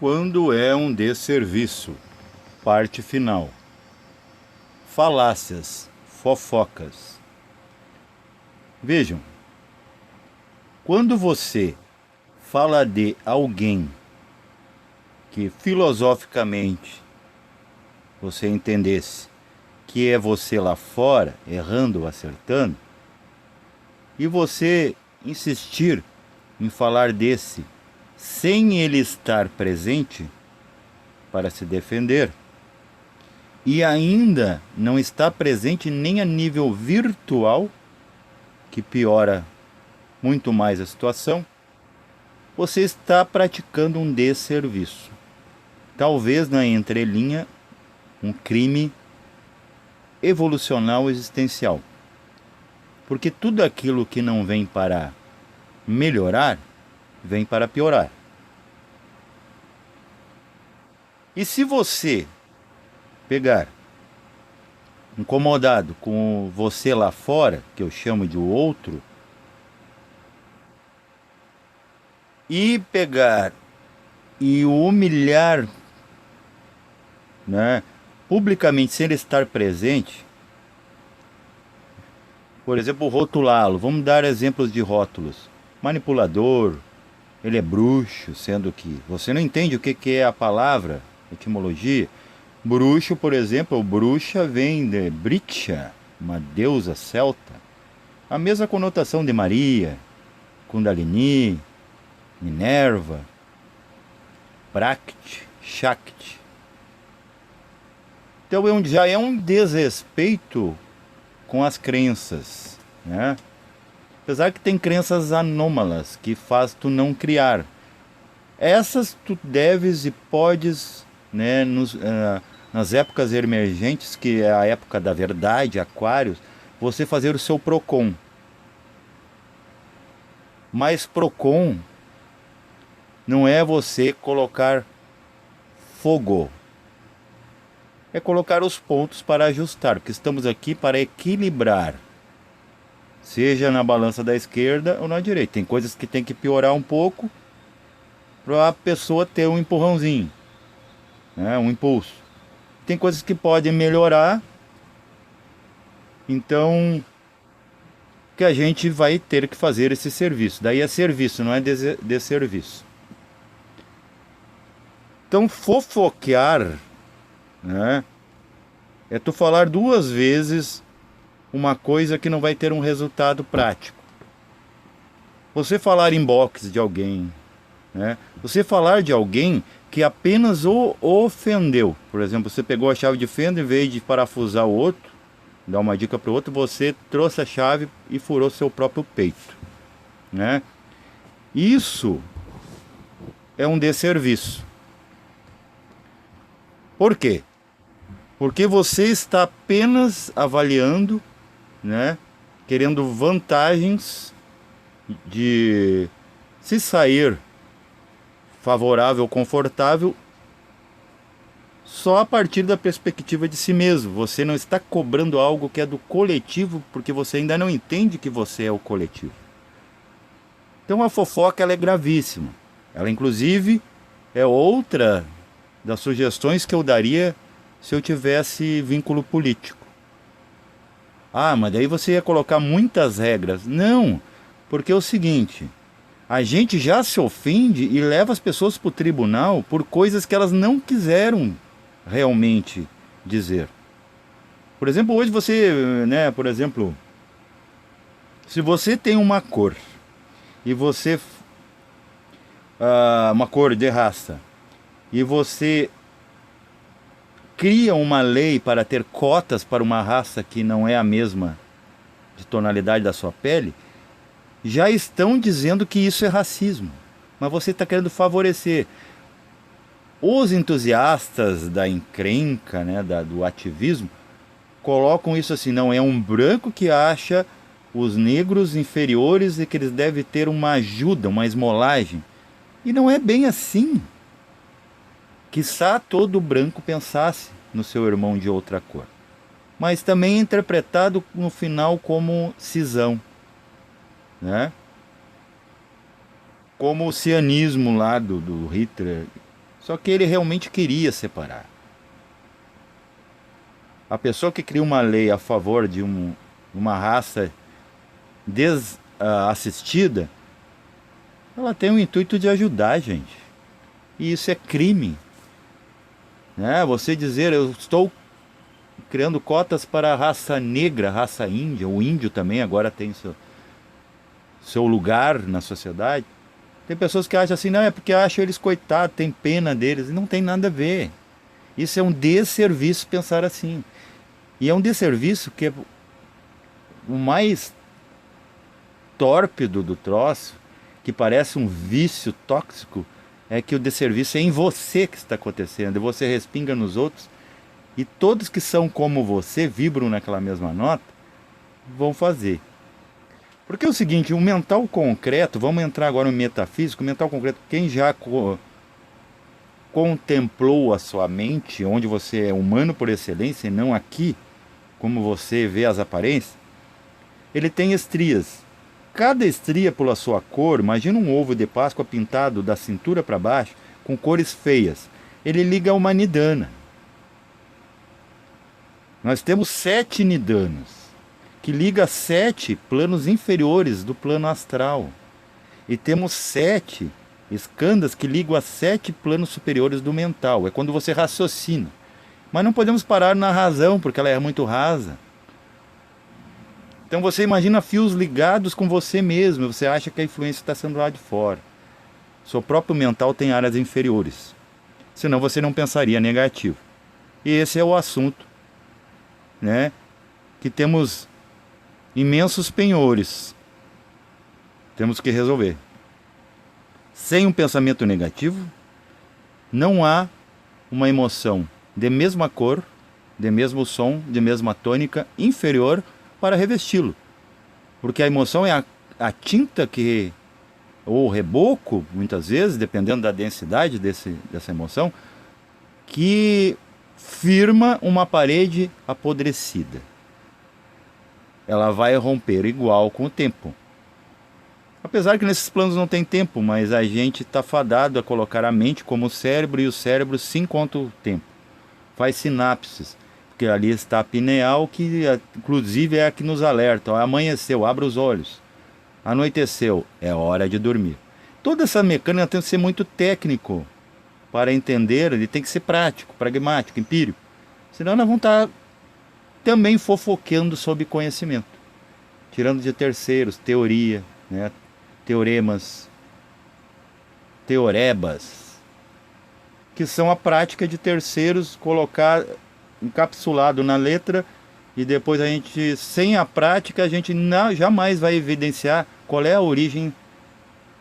Quando é um desserviço. Parte final. Falácias, fofocas. Vejam, quando você fala de alguém que filosoficamente você entendesse que é você lá fora, errando ou acertando, e você insistir em falar desse sem ele estar presente para se defender, e ainda não está presente nem a nível virtual, que piora muito mais a situação, você está praticando um desserviço. Talvez na entrelinha um crime evolucional existencial. Porque tudo aquilo que não vem para melhorar, vem para piorar. E se você pegar incomodado com você lá fora, que eu chamo de o outro, e pegar e o humilhar, né, publicamente sem ele estar presente, por exemplo, rotulá-lo, vamos dar exemplos de rótulos: manipulador, ele é bruxo, sendo que você não entende o que é a palavra, etimologia. Bruxo, por exemplo, bruxa vem de Bricha, uma deusa celta. A mesma conotação de Maria, Kundalini, Minerva, Prakti, Shakti. Então já é um desrespeito com as crenças, né? Apesar que tem crenças anômalas que faz tu não criar. Essas tu deves e podes, né, nas épocas emergentes, que é a época da verdade, Aquários, você fazer o seu PROCON. Mas PROCON não é você colocar fogo. É colocar os pontos para ajustar, porque estamos aqui para equilibrar. Seja na balança da esquerda ou na direita. Tem coisas que tem que piorar um pouco para a pessoa ter um empurrãozinho, né? Um impulso. Tem coisas que podem melhorar, então que a gente vai ter que fazer esse serviço. Daí é serviço, não é desserviço. Então fofoquear, né, é tu falar duas vezes uma coisa que não vai ter um resultado prático. Você falar inbox de alguém, né? Você falar de alguém que apenas o ofendeu. Por exemplo, você pegou a chave de fenda, em vez de parafusar o outro, dar uma dica para o outro, você trouxe a chave e furou seu próprio peito, né? Isso é um desserviço. Por quê? Porque você está apenas avaliando, né, querendo vantagens de se sair favorável, confortável, só a partir da perspectiva de si mesmo. Você não está cobrando algo que é do coletivo, porque você ainda não entende que você é o coletivo. Então a fofoca, ela é gravíssima. Ela inclusive é outra das sugestões que eu daria se eu tivesse vínculo político. Ah, mas daí você ia colocar muitas regras. Não, porque é o seguinte: a gente já se ofende e leva as pessoas para o tribunal por coisas que elas não quiseram realmente dizer. Por exemplo, hoje você, né, por exemplo, se você tem uma cor e você, uma cor de raça, e você cria uma lei para ter cotas para uma raça que não é a mesma de tonalidade da sua pele, já estão dizendo que isso é racismo. Mas você está querendo favorecer. Os entusiastas da encrenca, né, do ativismo, colocam isso assim: não, é um branco que acha os negros inferiores e que eles devem ter uma ajuda, uma esmolagem. E não é bem assim. Quiçá todo branco pensasse no seu irmão de outra cor. Mas também é interpretado no final como cisão, né? Como o cianismo lá do Hitler, Só que ele realmente queria separar. A pessoa que cria uma lei a favor de uma raça desassistida, ela tem o intuito de ajudar, gente. E isso é crime. Né? Você dizer, eu estou criando cotas para a raça negra, a raça índia, o índio também agora tem seu lugar na sociedade. Tem pessoas que acham assim, não, é porque acham eles coitados, tem pena deles. E não tem nada a ver. Isso é um desserviço pensar assim. E é um desserviço que é o mais tórpido do troço, que parece um vício tóxico, é que o desserviço é em você que está acontecendo. E você respinga nos outros. E todos que são como você, vibram naquela mesma nota, vão fazer. Porque é o seguinte, o mental concreto, vamos entrar agora no metafísico, o mental concreto, quem já contemplou a sua mente, onde você é humano por excelência e não aqui, como você vê as aparências, ele tem estrias. Cada estria pela sua cor, imagina um ovo de Páscoa pintado da cintura para baixo, com cores feias. Ele liga a uma nidana. Nós temos 7 nidanas, que liga 7 planos inferiores do plano astral. E temos 7 escandas que ligam a 7 planos superiores do mental. É quando você raciocina. Mas não podemos parar na razão, porque ela é muito rasa. Então você imagina fios ligados com você mesmo. Você acha que a influência está sendo lá de fora. Seu próprio mental tem áreas inferiores. Senão você não pensaria negativo. E esse é o assunto, né? Que temos imensos penhores. Temos que resolver. Sem um pensamento negativo, não há uma emoção de mesma cor, de mesmo som, de mesma tônica inferior para revesti-lo. Porque a emoção é a tinta que, ou o reboco, muitas vezes, dependendo da densidade dessa emoção, que firma uma parede apodrecida. Ela vai romper igual com o tempo. Apesar que nesses planos não tem tempo, mas a gente está fadado a colocar a mente como o cérebro, e o cérebro sim conta o tempo. Faz sinapses, porque ali está a pineal, que inclusive é a que nos alerta. Ó, amanheceu, abra os olhos. Anoiteceu, é hora de dormir. Toda essa mecânica tem que ser muito técnico para entender, ele tem que ser prático, pragmático, empírico. Senão nós vamos estar também fofoqueando sobre conhecimento, tirando de terceiros, teoria, né? Teoremas, teorebas, que são a prática de terceiros colocar encapsulado na letra, e depois a gente, sem a prática, a gente jamais vai evidenciar qual é a origem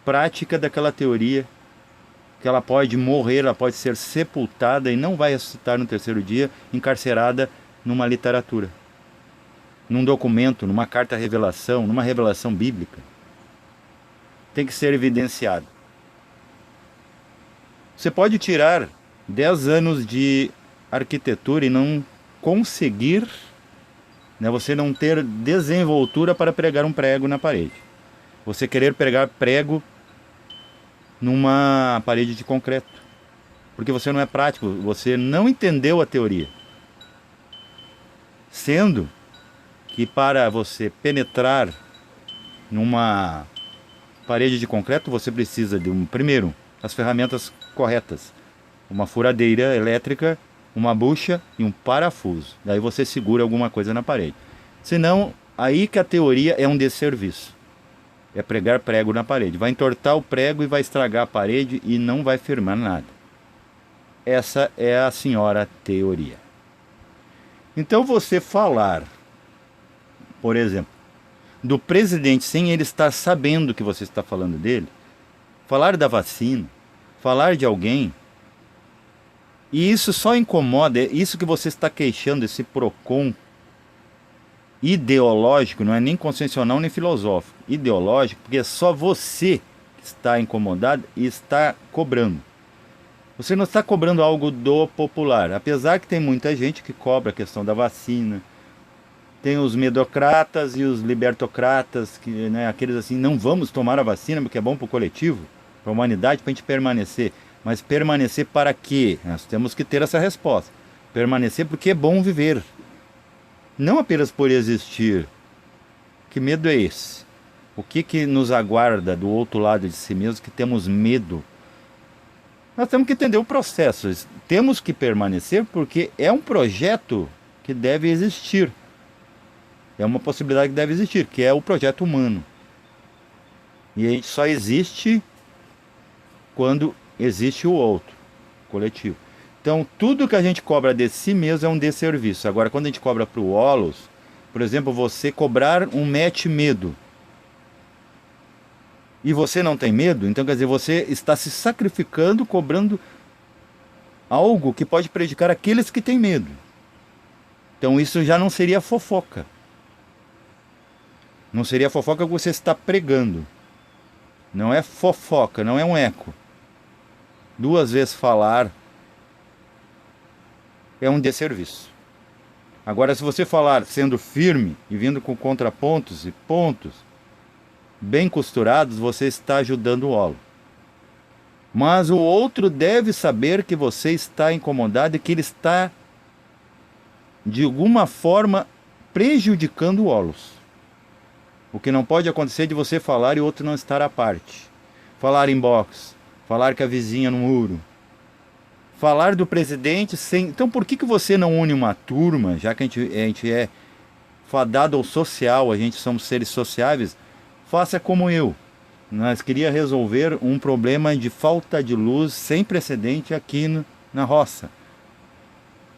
prática daquela teoria, que ela pode morrer, ela pode ser sepultada e não vai ressuscitar no terceiro dia, encarcerada numa literatura, num documento, numa carta revelação, numa revelação bíblica. Tem que ser evidenciado. Você pode tirar 10 anos de arquitetura e não conseguir, né, você não ter desenvoltura para pregar um prego na parede. Você querer pregar prego numa parede de concreto, porque você não é prático, você não entendeu a teoria. Sendo que para você penetrar numa parede de concreto, você precisa de primeiro, as ferramentas corretas. Uma furadeira elétrica, uma bucha e um parafuso. Daí você segura alguma coisa na parede. Senão, aí que a teoria é um desserviço. É pregar prego na parede. Vai entortar o prego e vai estragar a parede e não vai firmar nada. Essa é a senhora teoria. Então você falar, por exemplo, do presidente sem ele estar sabendo que você está falando dele, falar da vacina, falar de alguém, e isso só incomoda, é isso que você está queixando, esse PROCON ideológico, não é nem constitucional nem filosófico, ideológico, porque é só você que está incomodado e está cobrando. Você não está cobrando algo do popular, apesar que tem muita gente que cobra a questão da vacina. Tem os medocratas e os libertocratas, que, né, aqueles assim, não vamos tomar a vacina porque é bom para o coletivo, para a humanidade, para a gente permanecer. Mas permanecer para quê? Nós temos que ter essa resposta. Permanecer porque é bom viver. Não apenas por existir. Que medo é esse? O que nos aguarda do outro lado de si mesmo que temos medo? Nós temos que entender o processo. Temos que permanecer porque é um projeto que deve existir. É uma possibilidade que deve existir, que é o projeto humano. E a gente só existe quando existe o outro, coletivo. Então, tudo que a gente cobra de si mesmo é um desserviço. Agora, quando a gente cobra para o holos, por exemplo, você cobrar um match medo, e você não tem medo, então quer dizer, você está se sacrificando, cobrando algo que pode prejudicar aqueles que têm medo. Então isso já não seria fofoca. Não seria fofoca que você está pregando. Não é fofoca, não é um eco. 2 vezes falar é um desserviço. Agora, se você falar sendo firme e vindo com contrapontos e pontos bem costurados, você está ajudando o holo. Mas o outro deve saber que você está incomodado e que ele está, de alguma forma, prejudicando o holos. O que não pode acontecer é de você falar e o outro não estar à parte. Falar em box, falar com a vizinha no muro, falar do presidente sem... Então por que você não une uma turma, já que a gente é fadado ao social, a gente somos seres sociáveis? Faça como eu. Nós queria resolver um problema de falta de luz sem precedente aqui na roça.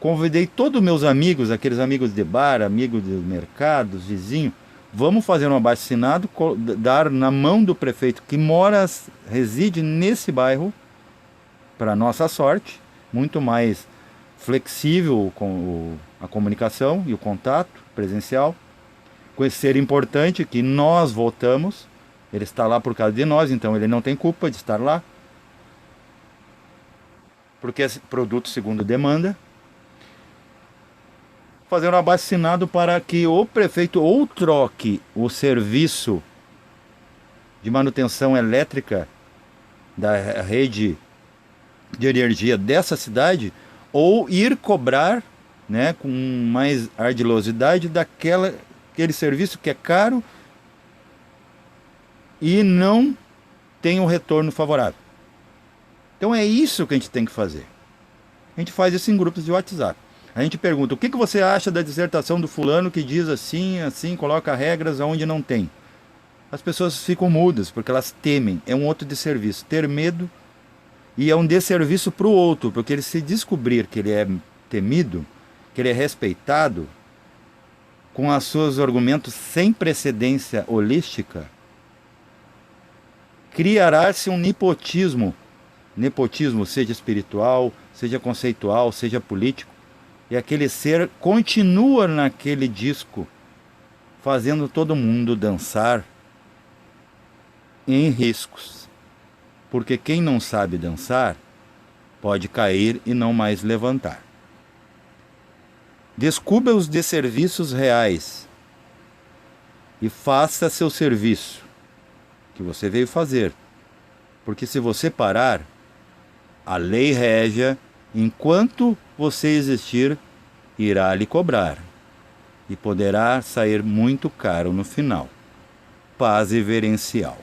Convidei todos os meus amigos, aqueles amigos de bar, amigos de mercados, vizinhos. Vamos fazer um abaixo-assinado, dar na mão do prefeito que reside nesse bairro, para nossa sorte, muito mais flexível com a comunicação e o contato presencial. Com esse ser importante que nós votamos, ele está lá por causa de nós, então ele não tem culpa de estar lá, porque é produto segundo demanda. Fazer um abaixo-assinado para que o prefeito ou troque o serviço de manutenção elétrica da rede de energia dessa cidade, ou ir cobrar, né, com mais ardilosidade aquele serviço que é caro e não tem um retorno favorável. Então é isso que a gente tem que fazer. A gente faz isso em grupos de WhatsApp. A gente pergunta: o que você acha da dissertação do fulano que diz assim, assim, coloca regras onde não tem? As pessoas ficam mudas porque elas temem. É um outro desserviço. Ter medo, e é um desserviço para o outro, porque ele, se descobrir que ele é temido, que ele é respeitado, com os seus argumentos sem precedência holística, criará-se um nepotismo, seja espiritual, seja conceitual, seja político, e aquele ser continua naquele disco, fazendo todo mundo dançar em riscos. Porque quem não sabe dançar pode cair e não mais levantar. Descubra os desserviços reais e faça seu serviço que você veio fazer. Porque se você parar, a lei régia, enquanto você existir, irá lhe cobrar e poderá sair muito caro no final. Paz reverencial.